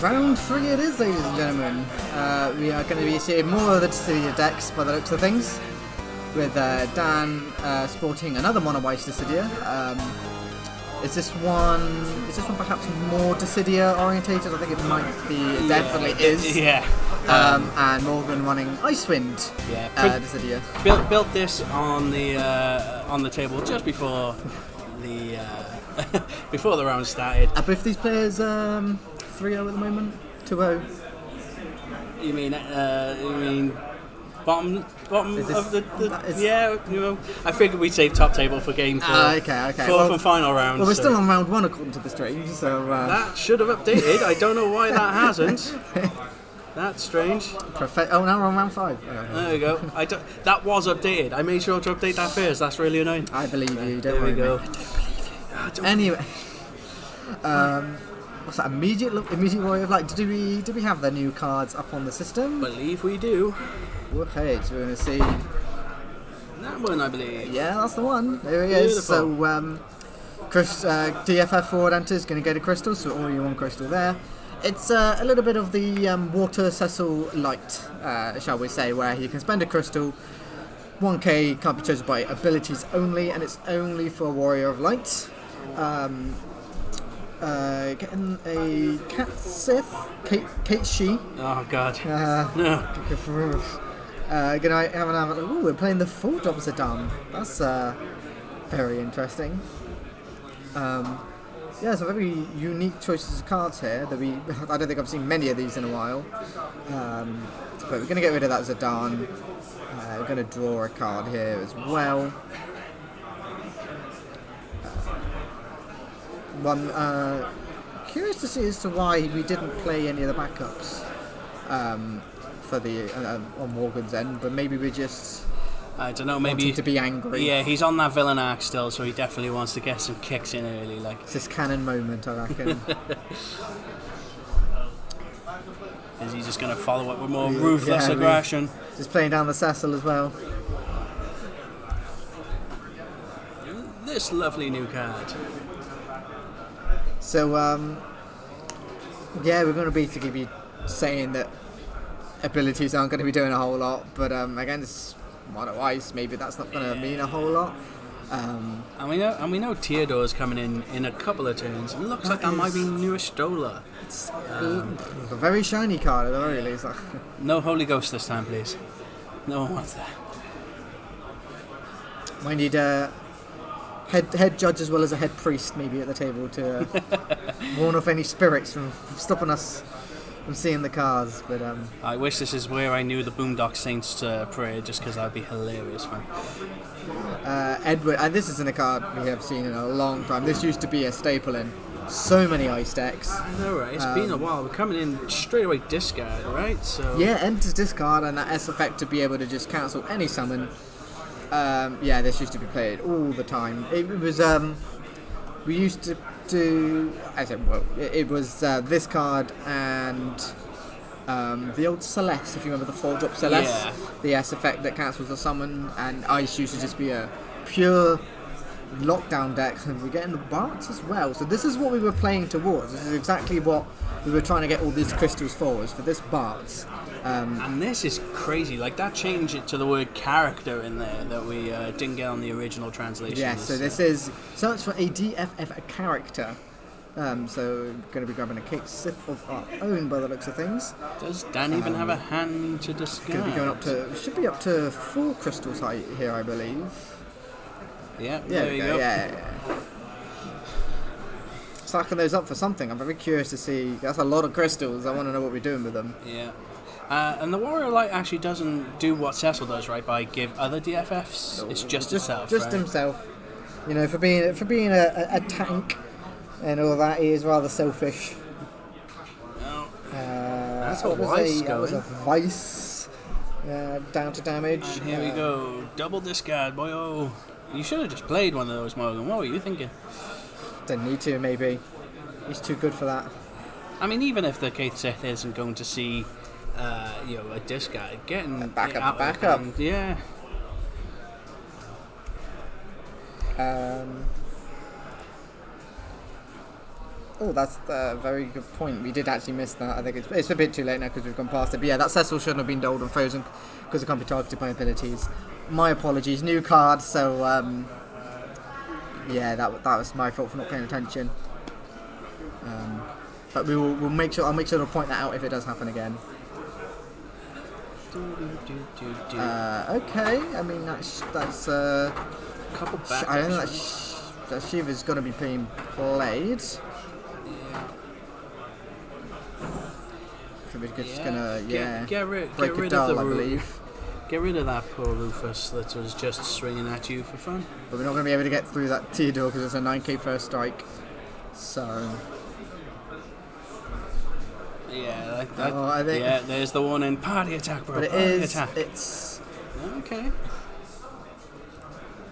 Round 3 it is, ladies and gentlemen. We are going to be seeing more of the Dissidia decks by the looks of things, with Dan sporting another mono white Dissidia. Is this one perhaps more Dissidia orientated? I think it might be. It definitely is. Yeah. And Morgan running Icewind. Yeah. Dissidia. Built this on the table just before the before the round started. Are both these players 3-0 at the moment? 2-0? You mean bottom of the yeah, you know, I figured we'd save top table for game 4. Okay. Fourth and final round. Well, we're still on round 1 according to the stream, so... That should have updated. I don't know why that hasn't. That's strange. Oh, now we're on round 5. There we go. That was updated. I made sure to update that first. That's really annoying. I believe you. There we go. Anyway, what's that? Immediate Warrior of Light. Do we have the new cards up on the system? Believe we do. Okay, so we're going to see that one, I believe. Yeah, that's the one. There he is. So, Chris, DFF forward enter is going to get a crystal. So already one crystal there. It's a little bit of the Water Cecil Light, shall we say, where you can spend a crystal. 1k can't be chosen by abilities only, and it's only for Warrior of Light. Getting a Cat Sith, Kate She. Oh god. Gonna have an ooh, we're playing the full drops of Dam. That's very interesting. Yeah, some very unique choices of cards here. I don't think I've seen many of these in a while. But we're going to get rid of that Zidane. We're going to draw a card here as well. Curious to see as to why we didn't play any of the backups for the on Morgan's end, but maybe we just. I don't know, maybe to be angry. Yeah, he's on that villain arc still, so he definitely wants to get some kicks in early. Like it's this cannon moment, I reckon. Is he just going to follow up with more ruthless aggression? Just playing down the Cecil as well. This lovely new card. So, yeah, we're going to basically be saying that abilities aren't going to be doing a whole lot, but against Mono Ice, maybe that's not going to mean a whole lot. And we know Theodore's coming in a couple of turns. It looks like that might be New Estola. It's a very shiny card at the very least. No Holy Ghost this time, please. No one wants that. Might need a head judge as well as a head priest maybe at the table to warn off any spirits from stopping us from seeing the cards. But I wish this is where I knew the Boondock Saints to pray, just because that would be hilarious, man. Edward, and this isn't a card we have seen in a long time. This used to be a staple in so many ice decks. I know, right? It's been a while. We're coming in straight away discard, right? So yeah, enters discard and that S effect to be able to just cancel any summon. Yeah, this used to be played all the time. It was we used to do. I said, well, it was this card and the old Celeste, if you remember the 4-drop Celeste, the S effect that cancels the summon, and Ice used to just be a pure lockdown deck, and we're getting the Barts as well. So this is what we were playing towards. This is exactly what we were trying to get all these crystals for, was for this Barts. And this is crazy. Like, that changed it to the word character in there that we didn't get on the original translation. Yeah, so this is search for a DFF character. So going to be grabbing a Kate Sith of our own by the looks of things. Does Dan even have a hand to discard? Going to be going up to, should be up to 4 crystals height here, I believe. Yeah, there you go. Yeah. Stacking those up for something. I'm very curious to see. That's a lot of crystals. I want to know what we're doing with them. Yeah. And the Warrior Light actually doesn't do what Cecil does, right? By give other DFFs. No, it's just himself. Just right? himself. You know, for being a tank and all that, he is rather selfish. No. That's a Vice going. That was a Vice down to damage. And here we go. Double discard, boy. Oh, you should have just played one of those, Morgan. What were you thinking? Didn't need to, maybe. He's too good for that. I mean, even if the Kate Sith isn't going to see, a discard, getting back up. Yeah. Oh, that's a very good point. We did actually miss that. I think it's a bit too late now because we've gone past it. But yeah, that Cecil shouldn't have been doled and frozen because it can't be targeted by abilities. My apologies. New card, so yeah, that was my fault for not paying attention. But we'll make sure. I'll make sure to point that out if it does happen again. Okay. I mean that's couple back. I don't think that Shiva's going to be being played. So we're just gonna break a dull, I believe. Get rid of that poor Rufus that was just swinging at you for fun. But we're not going to be able to get through that Theodore because it's a 9k first strike. So. Yeah, I think. Yeah, there's the one in party attack, bro. But it's. Okay.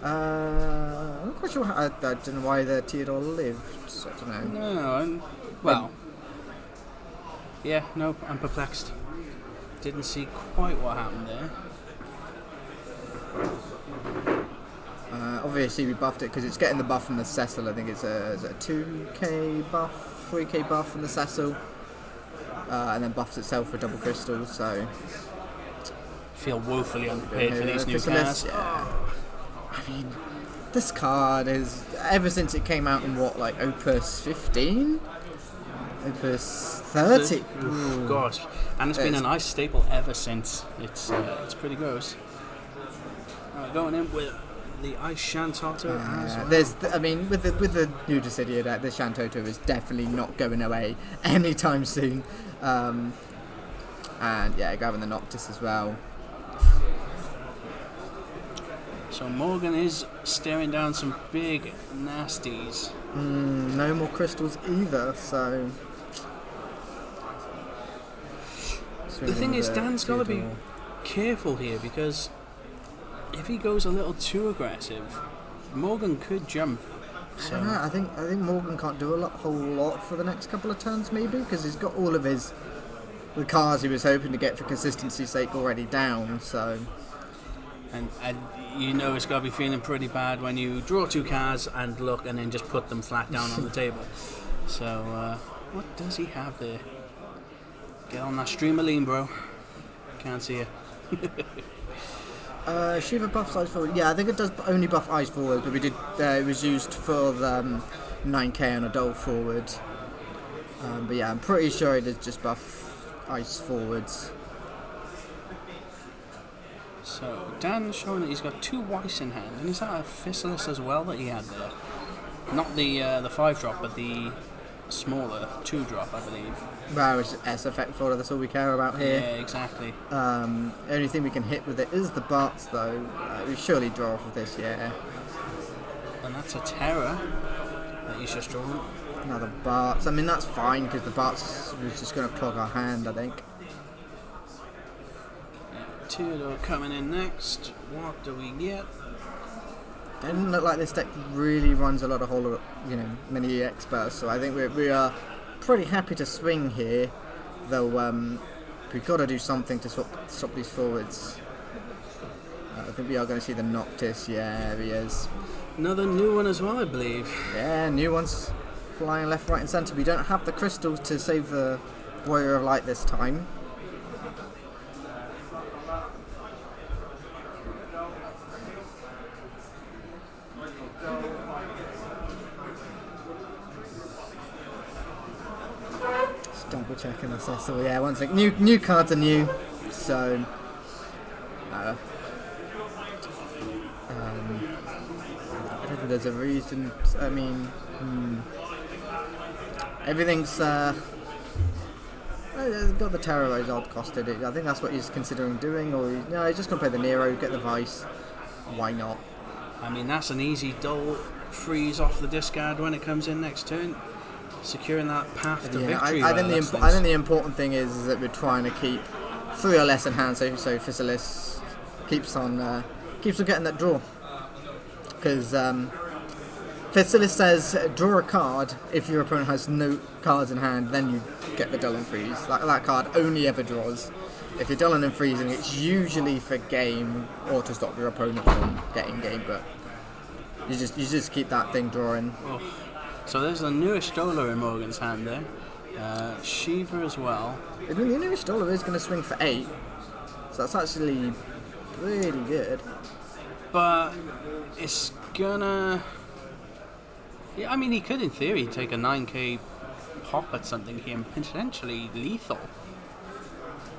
I'm not quite sure how, I don't know why the Theodore lived. I don't know. No, yeah, nope, I'm perplexed. Didn't see quite what happened there. Obviously we buffed it because it's getting the buff from the Cecil. I think it's a 2k buff, 3k buff from the Cecil. And then buffs itself for double crystals, so... Feel woefully unprepared for these new cards. Yeah. I mean, this card is... Ever since it came out in Opus 15? Opus 30? Ooh, gosh. And it's been a nice staple ever since. It's pretty gross. Going in with the Ice Shantoto as well. With the new Dissidia deck, the Shantoto is definitely not going away anytime soon. And yeah, grabbing the Noctis as well. So Morgan is staring down some big nasties. No more crystals either, so... The thing is, Dan's got to be careful here because if he goes a little too aggressive, Morgan could jump. So. I don't know, I think Morgan can't do a whole lot for the next couple of turns maybe because he's got all of the cards he was hoping to get for consistency's sake already down, so... And you know it's got to be feeling pretty bad when you draw two cards and look and then just put them flat down on the table. So, what does he have there? Get on that stream of lean, bro. Can't see it. Shiva buffs ice forward. Yeah, I think it does only buff ice forward, but we did. It was used for the 9k on a dull forward. But yeah, I'm pretty sure it does just buff ice forwards. So Dan's showing that he's got two Weiss in hand, and is that a Fissalis as well that he had there? Not the 5-drop, but the smaller 2-drop, I believe. Well, it's SFX forward. That's all we care about here. Yeah, exactly. Only thing we can hit with it is the Barts, though. We surely draw off of this, yeah. And that's a Terror that he's just drawn. Another Barts. I mean, that's fine because the Barts was just going to clog our hand, I think. Theodore coming in next. What do we get? Doesn't look like this deck really runs a lot of mini experts, so I think we are pretty happy to swing here, though we've got to do something to stop these forwards. I think we are going to see the Noctis. Yeah, there he is. Another new one as well, I believe. Yeah, new ones flying left, right and centre. We don't have the crystals to save the Warrior of Light this time. Double checking the Cecil. Yeah, one sec. New cards are new, so I don't think there's a reason. I mean, everything's got the Terror odd costed it. I think that's what he's considering doing, or he's just gonna play the Nero, get the Vice. Why not? I mean, that's an easy dull freeze off the discard when it comes in next turn. Securing that path to victory. I think the important thing is that we're trying to keep 3 or less in hand, so Fissalis keeps on getting that draw. Because Fissalis says draw a card if your opponent has no cards in hand, then you get the dull and freeze. That card only ever draws. If you're dulling and freezing, it's usually for game or to stop your opponent from getting game, but you just keep that thing drawing. Oh. So there's the newest Stola in Morgan's hand there. Shiva as well. I mean, the newest Stola is going to swing for 8, so that's actually really good. But it's gonna... Yeah, I mean, he could, in theory, take a 9k pop at something here and potentially lethal.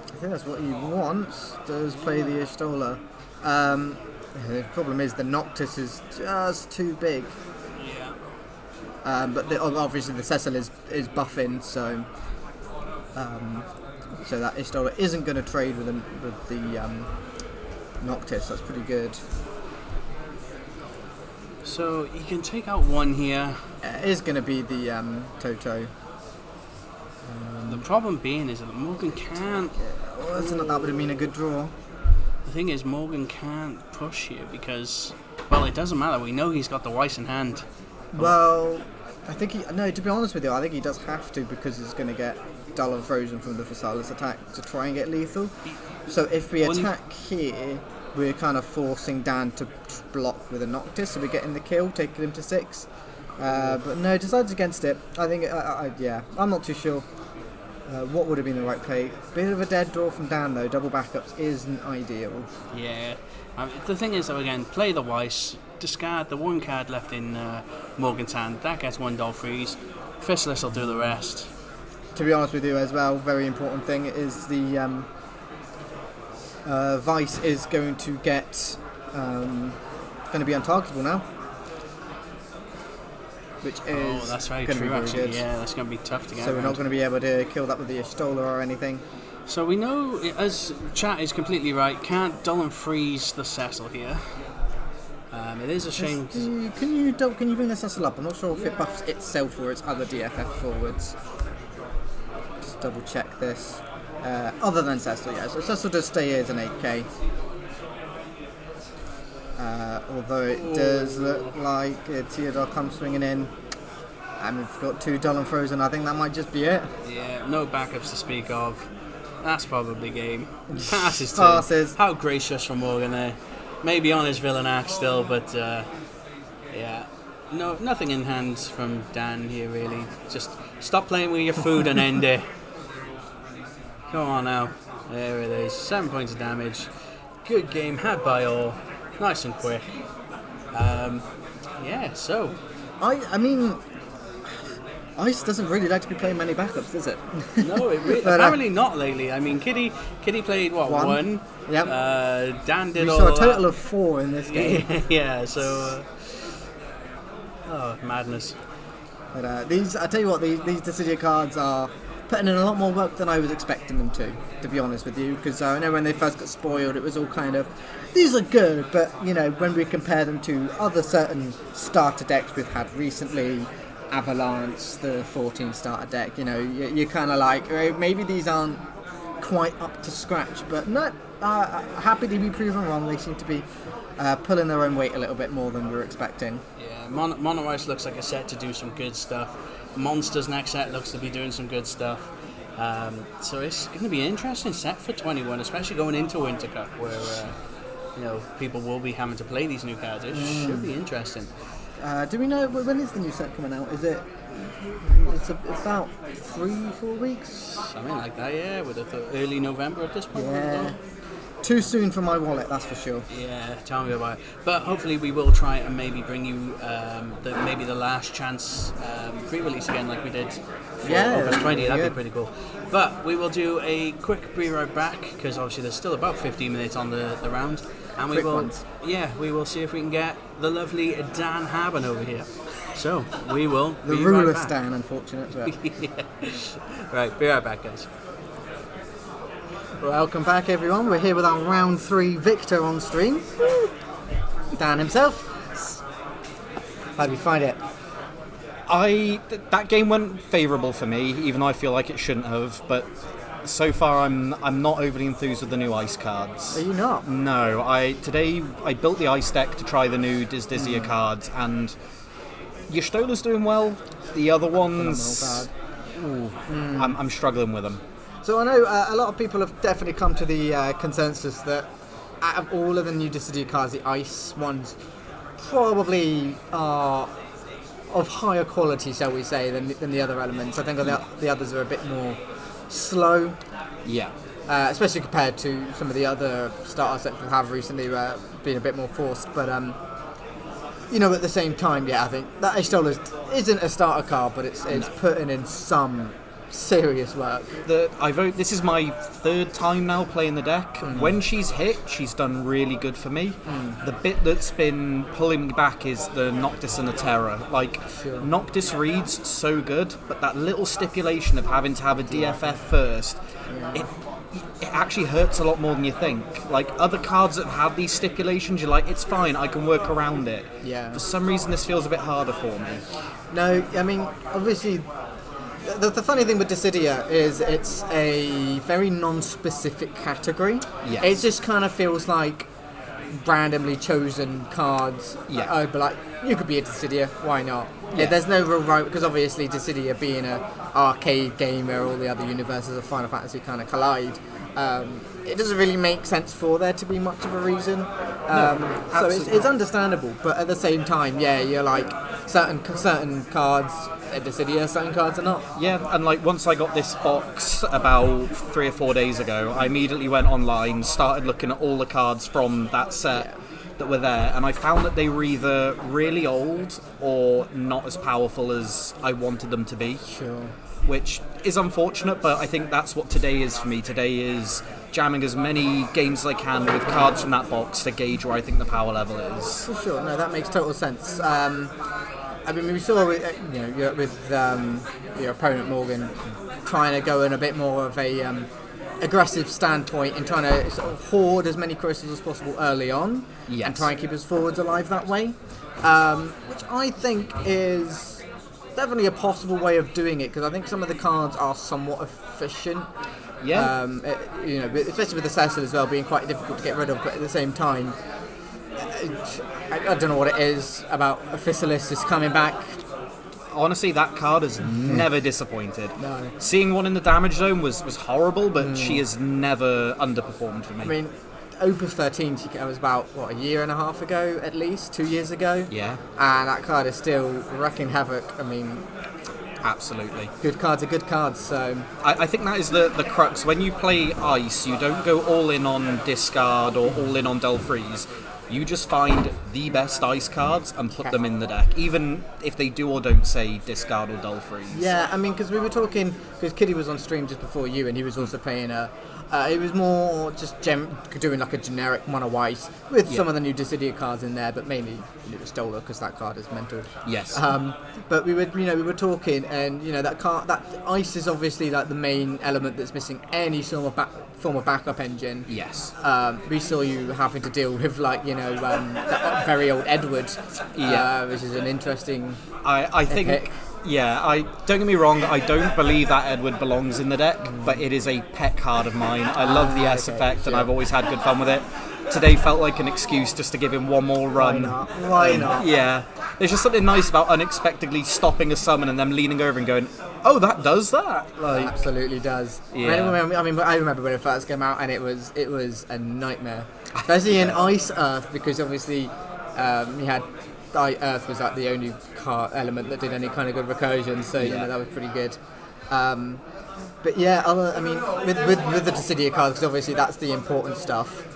I think that's what he wants, does play the Istola. The problem is the Noctis is just too big. Yeah. But obviously the Cecil is buffing, so that Istola isn't going to trade with the Noctis. That's pretty good. So you can take out one here. It is going to be the Toto. The problem being is that Morgan can't... That would have been a good draw. The thing is, Morgan can't push here because, well, it doesn't matter. We know he's got the Weiss in hand. Well, I think to be honest with you, I think he does have to because he's going to get dull and frozen from the Physalis attack to try and get lethal. So if we attack here, we're kind of forcing Dan to block with a Noctis, so we're getting the kill, taking him to 6. But no, decides against it. I think, I'm not too sure what would have been the right play. Bit of a dead draw from Dan though, double backups isn't ideal. Yeah, the thing is though, again, play the Weiss, discard the one card left in Morgan's hand, that gets one dull freeze, Physalis will do the rest. To be honest with you as well, very important thing is the Vice is going to get going to be untargetable now, which is that's very going to true, be very actually. good. Yeah, that's going to be tough to get So we're around. not going to be able to kill that with the Istola or anything. So we know, as chat is completely right, can't dull and freeze the Cecil here. It is a shame. Can you bring the Cecil up? I'm not sure if it buffs itself or its other DFF forwards. Just double check this. Other than Cecil, yeah. So Cecil does stay here as an 8k. Although it does look like Theodore comes swinging in. And we've got 2 dull and frozen. I think that might just be it. Yeah, no backups to speak of. That's probably game. Passes. How gracious from Morgan there. Maybe on his villain act still, but yeah. No, nothing in hand from Dan here really. Just stop playing with your food and end it. Come on now. There it is. 7 points of damage. Good game, had by all. Nice and quick. So. I mean, Ice doesn't really like to be playing many backups, does it? No, apparently not lately. I mean, Kitty played what, 1? Yep. Dan did we all saw a that. total of 4 in this game. Yeah. So. Madness. But I tell you what, these Dissidia cards are putting in a lot more work than I was expecting them to be honest with you. Because I know when they first got spoiled, it was all kind of, these are good, but when we compare them to other certain starter decks we've had recently, Avalanche, the 14 starter deck, you're kind of like, maybe these aren't quite up to scratch, but no, happy to be proven wrong. They seem to be pulling their own weight a little bit more than we were expecting. Yeah, Mono Ice looks like a set to do some good stuff. Monsters next set looks to be doing some good stuff. So it's going to be an interesting set for 21, especially going into Winter Cup, where people will be having to play these new cards. It should be interesting. Do we know when is the new set coming out? Is it? It's about 3-4 weeks. Something like that, yeah. With early November at this point. Yeah. Too soon for my wallet, that's for sure. Yeah, tell me about it. But hopefully we will try and maybe bring you the last chance pre-release again, like we did for Opus 20. That'd be pretty cool. But we will do a quick be right back because obviously there's still about 15 minutes on the round, and we will see if we can get the lovely Dan Haben over here. So we will the be ruler right back. Stan, unfortunately. Yeah. Right, be right back, guys. Welcome back, everyone. We're here with our round 3 victor on stream, Dan himself. How do you find it? That game went favourable for me, even though I feel like it shouldn't have. But so far, I'm not overly enthused with the new ice cards. Are you not? No. Today I built the ice deck to try the new Dissidia cards, and Yastola's doing well. The other ones, I'm struggling with them. So I know a lot of people have definitely come to the consensus that out of all of the new Dissidia cards, the ice ones probably are of higher quality, shall we say, than the other elements. I think the others are a bit more slow. Yeah. Especially compared to some of the other starter sets we have recently, being a bit more forced. But at the same time, I think that Y'shtola isn't a starter card, but it's putting in some serious work. This is my third time now playing the deck. When she's hit, she's done really good for me. The bit that's been pulling me back is the Noctis and the Terror. Noctis reads so good, but that little stipulation of having to have a DFF first, it actually hurts a lot more than you think. Like, other cards that have had these stipulations, you're like, it's fine, I can work around it. For some reason, this feels a bit harder for me. No, I mean, obviously, the funny thing with Dissidia is it's a very non-specific category. Yes. It just kind of feels like randomly chosen cards. But like, you could be a Dissidia, why not? There's no real right, because obviously Dissidia being an arcade game where all the other universes of Final Fantasy kind of collide, it doesn't really make sense for there to be much of a reason. So it's understandable, but at the same time, you're like, certain cards are Dissidia, certain cards are not. Yeah, and like once I got this box about 3 or 4 days ago, I immediately went online, started looking at all the cards from that set that were there, and I found that they were either really old or not as powerful as I wanted them to be. Sure. Which is unfortunate, but I think that's what today is for me. Today is jamming as many games as I can with cards from that box to gauge where I think the power level is. For sure, no, that makes total sense. I mean, we saw with your opponent Morgan trying to go in a bit more of a aggressive standpoint in trying to sort of hoard as many crystals as possible early on, and try and keep his forwards alive that way, which I think is definitely a possible way of doing it, because I think some of the cards are somewhat efficient. Especially with the Cecil as well being quite difficult to get rid of, but at the same time, I don't know what it is about Officialist just coming back. Honestly, that card has never disappointed. No. Seeing one in the damage zone was horrible, but she has never underperformed for me. I mean, Opus 13 was about, a year and a half ago, at least, 2 years ago? Yeah. And that card is still wrecking havoc. I mean, absolutely. Good cards are good cards, so... I think that is the crux. When you play Ice, you don't go all in on discard or all in on Del Freeze. You just find the best Ice cards and put them in the deck, even if they do or don't say discard or Dull Freeze. Yeah, I mean, because we were talking, because Kiddy was on stream just before you, and he was also playing it was more just doing like a generic mono Ice with some of the new Dissidia cards in there, but mainly it was Stola because that card is mental. Yes. But we were talking, and that Ice is obviously like the main element that's missing any form of backup engine. Yes. We saw you having to deal with that very old Edward, which is an interesting. I think. Epic. Yeah, don't get me wrong, I don't believe that Edward belongs in the deck, but it is a pet card of mine. I love the S effect, and I've always had good fun with it. Today felt like an excuse just to give him one more run. Why not? Yeah. There's just something nice about unexpectedly stopping a summon and then leaning over and going, oh, that does that? It absolutely does. Yeah. I remember when it first came out, and it was a nightmare. Especially in Ice Earth, because obviously you had... Earth was like the only card element that did any kind of good recursion, so that was pretty good. But yeah, with the Dissidia cards, because obviously that's the important stuff.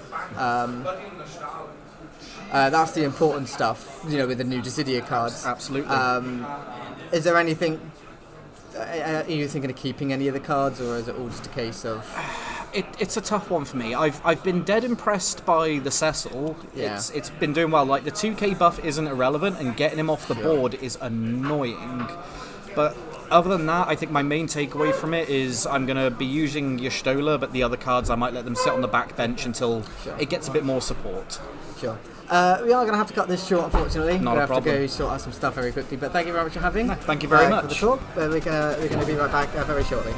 That's the important stuff, with the new Dissidia cards. Absolutely. Is there anything? Are you thinking of keeping any of the cards, or is it all just a case of? It's a tough one for me. I've been dead impressed by the Cecil. Yeah. It's been doing well. Like, the 2k buff isn't irrelevant, and getting him off the board is annoying. But other than that, I think my main takeaway from it is I'm going to be using Y'shtola, but the other cards I might let them sit on the back bench until it gets a bit more support. Sure. We are going to have to cut this short, unfortunately. Not We're a going to have problem. to go sort out some stuff very quickly, but thank you very much for having. Thank you very much. For the talk. We're going to be right back very shortly.